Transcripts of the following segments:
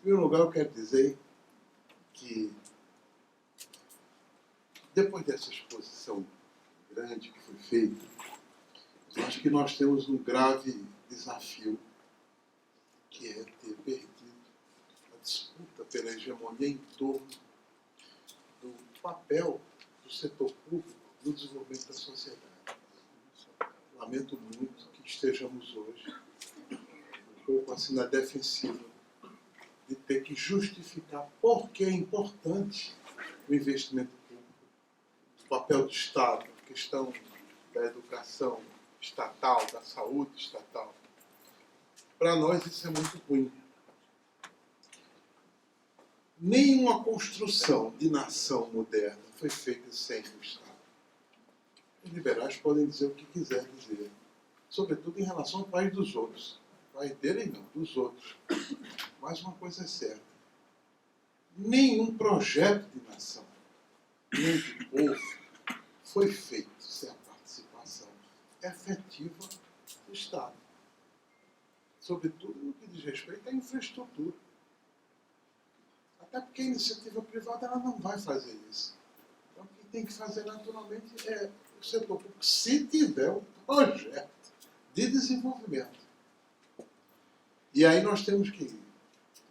Em primeiro lugar, eu quero dizer que, depois dessa exposição grande que foi feita, eu acho que nós temos um grave desafio, que é ter perdido a disputa pela hegemonia em torno do papel do setor público no desenvolvimento da sociedade. Lamento muito que estejamos hoje um pouco assim na defensiva de ter que justificar por que é importante o investimento público, o papel do Estado, a questão da educação estatal, da saúde estatal. Para nós isso é muito ruim. Nenhuma construção de nação moderna foi feita sem o Estado. Os liberais podem dizer o que quiserem dizer, sobretudo em relação ao país dos outros. O país dele não, dos outros. Mas uma coisa é certa: nenhum projeto de nação, nem de povo, foi feito sem a participação efetiva do Estado. Sobretudo no que diz respeito à infraestrutura. Até porque a iniciativa privada ela não vai fazer isso. Então, o que tem que fazer naturalmente é o setor público, se tiver um projeto de desenvolvimento. E aí nós temos que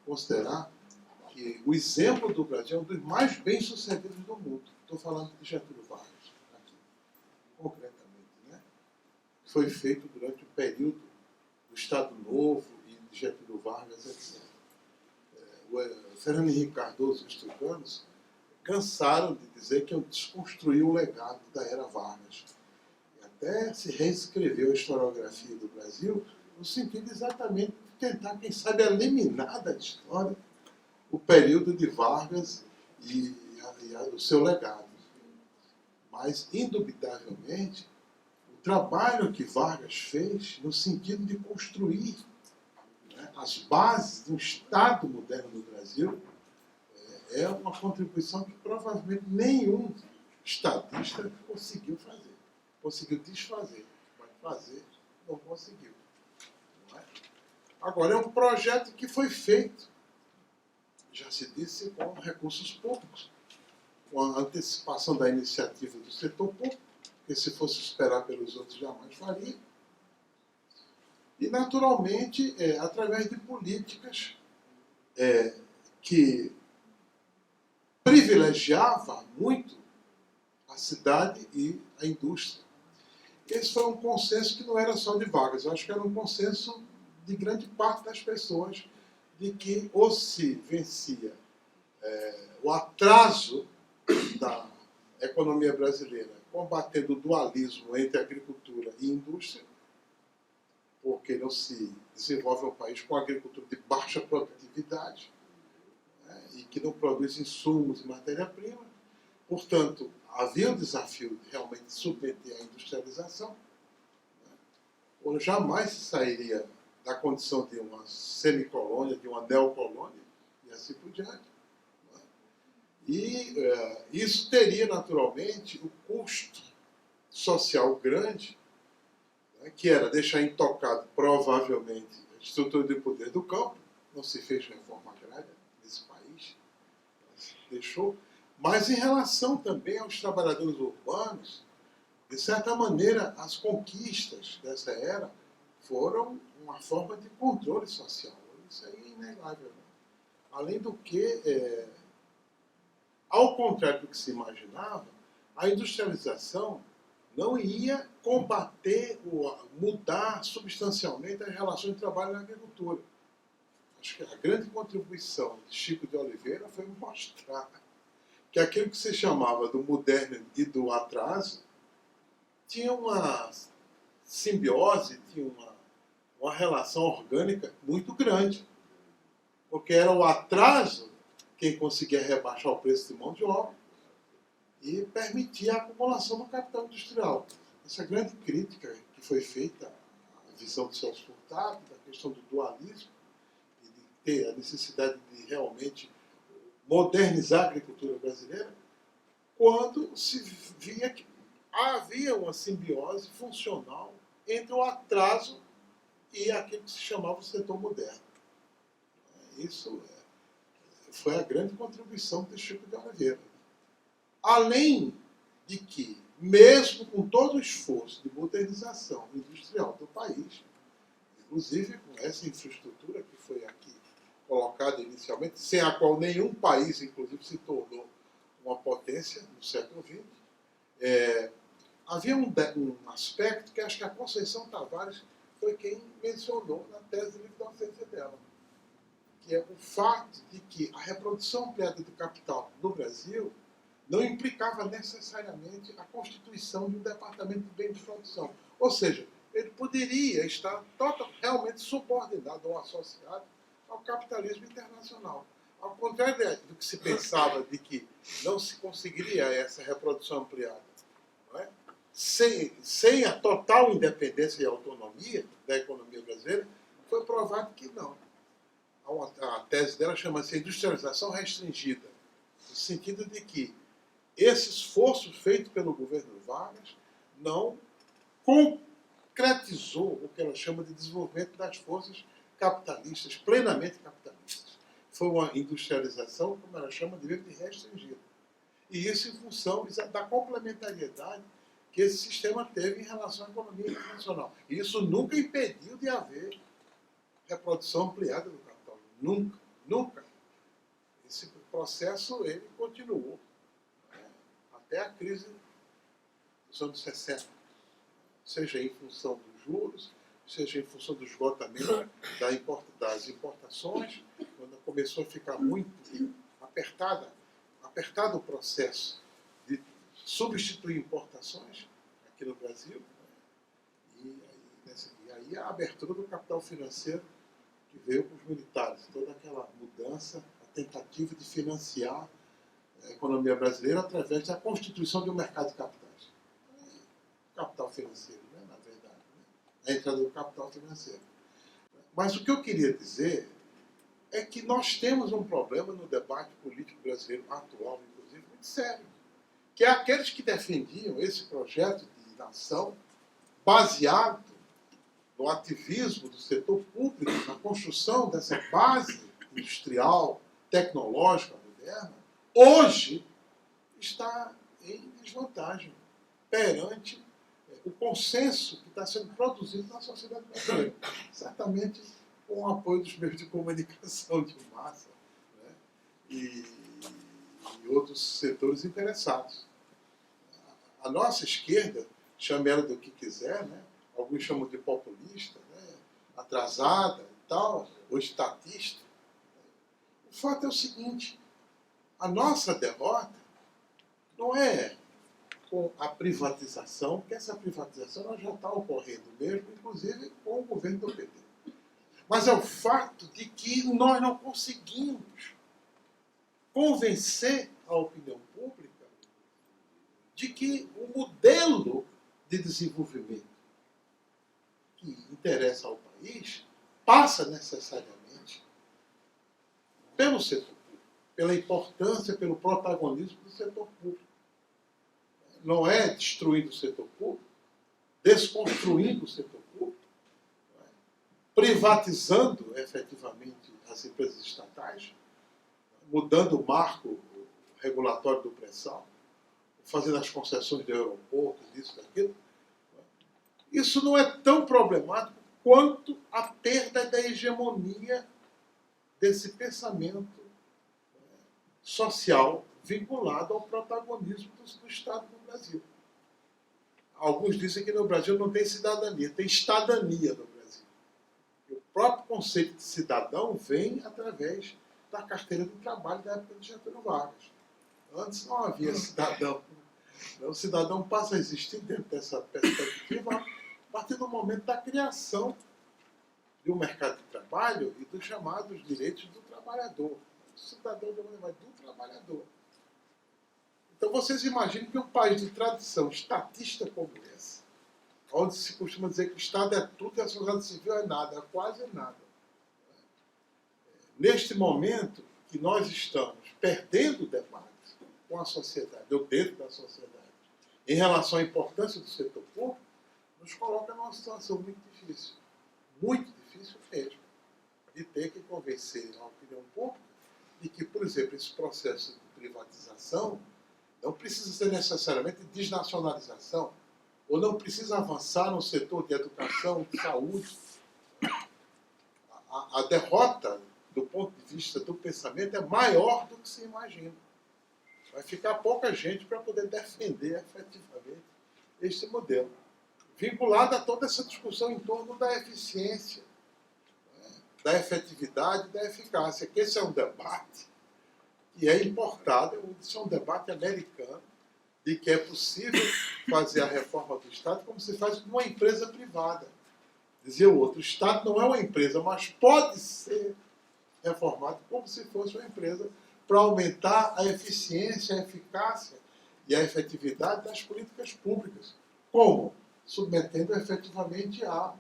considerar que o exemplo do Brasil é um dos mais bem-sucedidos do mundo. Estou falando de Getúlio Vargas, aqui, concretamente, né? Foi feito durante o período do Estado Novo e de Getúlio Vargas, etc. O Fernando Henrique Cardoso e os tucanos cansaram de dizer que eu desconstruí o legado da era Vargas. E até se reescreveu a historiografia do Brasil no sentido exatamente de tentar, quem sabe, eliminar da história o período de Vargas e o seu legado. Mas, indubitavelmente, o trabalho que Vargas fez no sentido de construir, né, as bases de um Estado moderno no Brasil é uma contribuição que provavelmente nenhum estadista conseguiu fazer. Conseguiu desfazer, mas fazer não conseguiu. Não é? Agora, é um projeto que foi feito, já se disse, com recursos públicos, com a antecipação da iniciativa do setor público, porque se fosse esperar pelos outros jamais faria. E, naturalmente, através de políticas que privilegiava muito a cidade e a indústria. Esse foi um consenso que não era só de Vargas, eu acho que era um consenso de grande parte das pessoas, de que ou se vencia o atraso da economia brasileira, combatendo o dualismo entre agricultura e indústria, porque não se desenvolve um país com agricultura de baixa produtividade, e que não produz insumos e matéria-prima. Portanto, havia o desafio de realmente submeter a industrialização, ou jamais se sairia da condição de uma semicolônia, de uma neocolônia, e assim por diante. E isso teria, naturalmente, o custo social grande, que era deixar intocado, provavelmente, a estrutura de poder do campo. Não se fez reforma agrária nesse país, deixou. Mas em relação também aos trabalhadores urbanos, de certa maneira, as conquistas dessa era foram uma forma de controle social. Isso aí é inegável. Né? Além do que, ao contrário do que se imaginava, a industrialização não ia combater ou mudar substancialmente as relações de trabalho na agricultura. Acho que a grande contribuição de Chico de Oliveira foi mostrar que aquilo que se chamava do moderno e do atraso tinha uma simbiose, tinha uma relação orgânica muito grande. Porque era o atraso quem conseguia rebaixar o preço de mão de obra e permitia a acumulação do capital industrial. Essa grande crítica que foi feita à visão do Celso Furtado, da questão do dualismo, e de ter a necessidade de realmente modernizar a agricultura brasileira, quando se via que havia uma simbiose funcional entre o atraso e aquilo que se chamava o setor moderno. Isso foi a grande contribuição de Chico de Oliveira. Além de que, mesmo com todo o esforço de modernização industrial do país, inclusive com essa infraestrutura que foi aqui colocada inicialmente, sem a qual nenhum país, inclusive, se tornou uma potência no século XX, havia um aspecto que acho que a Conceição Tavares foi quem mencionou na tese de livre docência dela, que é o fato de que a reprodução ampliada do capital no Brasil não implicava necessariamente a constituição de um departamento de bem de produção. Ou seja, ele poderia estar realmente subordinado ou associado ao capitalismo internacional. Ao contrário do que se pensava de que não se conseguiria essa reprodução ampliada, não é? Sem a total independência e autonomia da economia brasileira, foi provado que não. A tese dela chama-se industrialização restringida, no sentido de que esse esforço feito pelo governo Vargas não concretizou o que ela chama de desenvolvimento das forças capitalistas, plenamente capitalistas. Foi uma industrialização, como ela chama, de restringida. E isso em função da complementariedade que esse sistema teve em relação à economia internacional. E isso nunca impediu de haver reprodução ampliada do capital. Nunca, nunca. Esse processo, ele continuou, né, até a crise dos anos 60. Seja em função dos juros, seja em função do esgotamento das importações, quando começou a ficar muito apertado o processo de substituir importações aqui no Brasil, né? E aí a abertura do capital financeiro que veio com os militares, toda aquela mudança, a tentativa de financiar a economia brasileira através da constituição de um mercado de capitais. Capital financeiro, né, na verdade. Né? A entrada do capital financeiro. Mas o que eu queria dizer é que nós temos um problema no debate político brasileiro atual, inclusive, muito sério, que é aqueles que defendiam esse projeto de nação baseado no ativismo do setor público, na construção dessa base industrial, tecnológica, moderna, hoje está em desvantagem perante o consenso que está sendo produzido na sociedade brasileira. Certamente com o apoio dos meios de comunicação de massa, né, e outros setores interessados. A nossa esquerda, chame ela do que quiser, né, alguns chamam de populista, né, atrasada e tal, ou estatista. O fato é o seguinte: a nossa derrota não é com a privatização, porque essa privatização já está ocorrendo mesmo, inclusive com o governo do PT. Mas é o fato de que nós não conseguimos convencer a opinião pública de que o modelo de desenvolvimento que interessa ao país passa necessariamente pelo setor público, pela importância, pelo protagonismo do setor público. Não é destruindo o setor público, desconstruindo o setor público, privatizando efetivamente as empresas estatais, mudando o marco regulatório do pré-sal, fazendo as concessões de aeroportos, disso, daquilo. Isso não é tão problemático quanto a perda da hegemonia desse pensamento social vinculado ao protagonismo do Estado no Brasil. Alguns dizem que no Brasil não tem cidadania, tem estadania no Brasil. E o próprio conceito de cidadão vem através da carteira de trabalho da época de Getúlio Vargas. Antes não havia cidadão. O cidadão passa a existir dentro dessa perspectiva a partir do momento da criação de um mercado de trabalho e dos chamados direitos do trabalhador. Do cidadão, mas do trabalhador. Então vocês imaginem que um país de tradição estatista como esse, onde se costuma dizer que o Estado é tudo e a sociedade civil é nada, é quase nada. Neste momento que nós estamos perdendo o debate com a sociedade, ou dentro da sociedade, em relação à importância do setor público, nos coloca numa situação muito difícil mesmo, de ter que convencer a opinião pública de que, por exemplo, esse processo de privatização não precisa ser necessariamente desnacionalização, ou não precisa avançar no setor de educação, de saúde. A derrota, do ponto de vista do pensamento, é maior do que se imagina. Vai ficar pouca gente para poder defender efetivamente este modelo, vinculado a toda essa discussão em torno da eficiência, né, da efetividade e da eficácia, que esse é um debate que é importado, isso é um debate americano, de que é possível fazer a reforma do Estado como se faz com uma empresa privada. Dizia o outro, o Estado não é uma empresa, mas pode ser reformado como se fosse uma empresa para aumentar a eficiência, a eficácia e a efetividade das políticas públicas. Como? Submetendo efetivamente à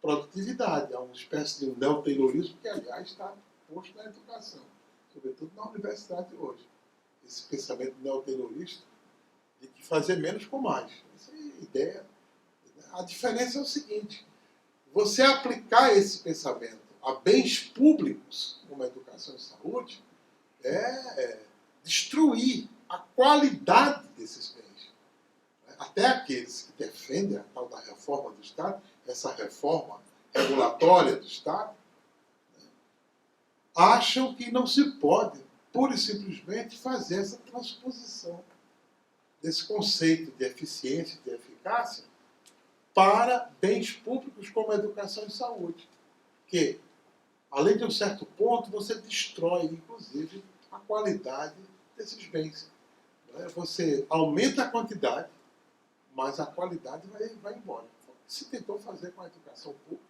produtividade, a uma espécie de um neo-taylorismo que, aliás, está posto na educação, sobretudo na universidade hoje. Esse pensamento neo-taylorista de que fazer menos com mais. Essa é a ideia. A diferença é o seguinte, você aplicar esse pensamento a bens públicos, como a educação e saúde, é destruir a qualidade desses bens. Até aqueles que defendem a tal da reforma do Estado, essa reforma regulatória do Estado, acham que não se pode, pura e simplesmente, fazer essa transposição desse conceito de eficiência e de eficácia para bens públicos como a educação e saúde. Que, além de um certo ponto, você destrói, inclusive, a qualidade desses bens. Você aumenta a quantidade, mas a qualidade vai embora. Se tentou fazer com a educação pública,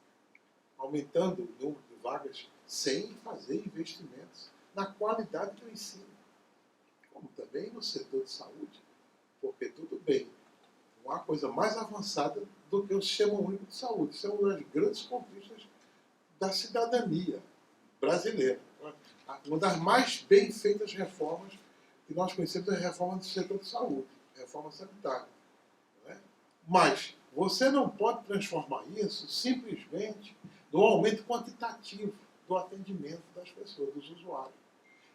aumentando o número de vagas sem fazer investimentos na qualidade do ensino, como também no setor de saúde, porque tudo bem, não há coisa mais avançada do que o Sistema Único de Saúde. Isso é uma das grandes conquistas da cidadania brasileira. Uma das mais bem feitas reformas que nós conhecemos é a reforma do setor de saúde, a reforma sanitária. Não é? Mas você não pode transformar isso simplesmente no aumento quantitativo do atendimento das pessoas, dos usuários.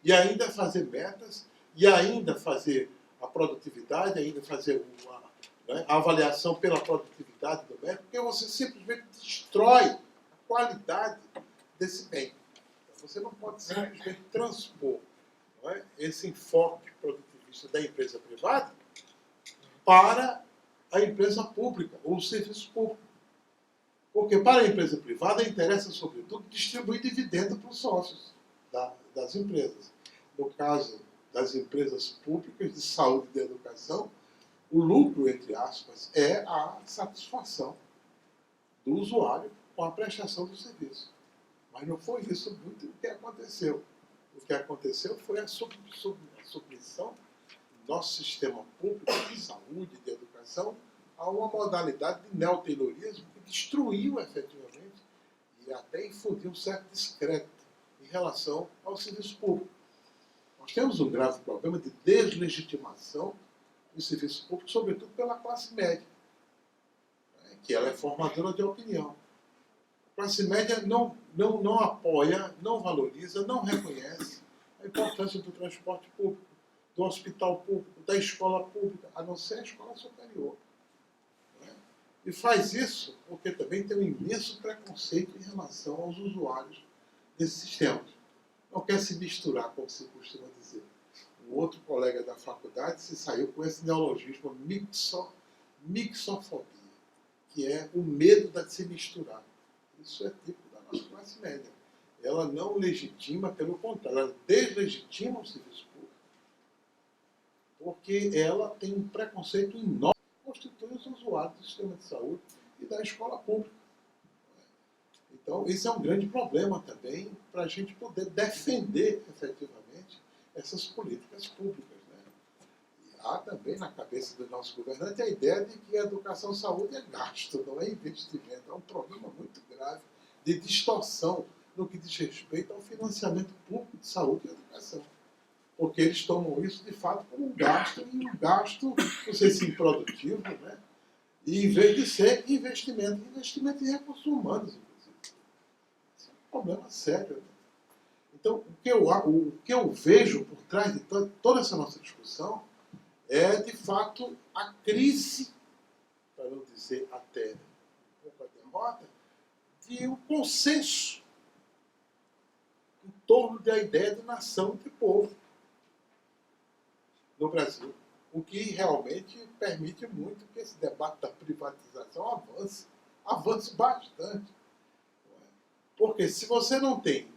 E ainda fazer metas, e ainda fazer a produtividade, ainda fazer a avaliação pela produtividade do médico, porque você simplesmente destrói a qualidade desse bem. Você não pode simplesmente transpor, não é, esse enfoque produtivista da empresa privada para a empresa pública, ou o serviço público. Porque para a empresa privada interessa, sobretudo, distribuir dividendo para os sócios das empresas. No caso das empresas públicas de saúde e de educação, o lucro, entre aspas, é a satisfação do usuário com a prestação do serviço. Mas não foi isso muito o que aconteceu. O que aconteceu foi a submissão do nosso sistema público de saúde e de educação a uma modalidade de neo-taylorismo que destruiu efetivamente e até infundiu um certo descrédito em relação ao serviço público. Nós temos um grave problema de deslegitimação do serviço público, sobretudo pela classe média, né, que ela é formadora de opinião. A classe média não apoia, não valoriza, não reconhece a importância do transporte público, do hospital público, da escola pública, a não ser a escola superior. Né? E faz isso porque também tem um imenso preconceito em relação aos usuários desses sistemas. Não quer se misturar, como se costuma dizer. Um outro colega da faculdade se saiu com esse neologismo mixofobia, que é o medo de se misturar. Isso é típico da nossa classe média. Ela não legitima, pelo contrário, ela deslegitima o serviço público, porque ela tem um preconceito enorme que constitui os usuários do sistema de saúde e da escola pública. Então, isso é um grande problema também para a gente poder defender efetivamente essas políticas públicas. Né? E há também na cabeça do nosso governante a ideia de que a educação e a saúde é gasto, não é investimento. É um problema muito grave de distorção no que diz respeito ao financiamento público de saúde e educação. Porque eles tomam isso, de fato, como um gasto, e um gasto, não sei se improdutivo, né? E em vez de ser investimento em recursos humanos, inclusive. Isso é um problema sério. Né? Então, o que eu vejo por trás de toda essa nossa discussão é, de fato, a crise, para não dizer até um pouco a derrota, de um consenso em torno da ideia de nação e de povo no Brasil. O que realmente permite muito que esse debate da privatização avance bastante. Porque se você não tem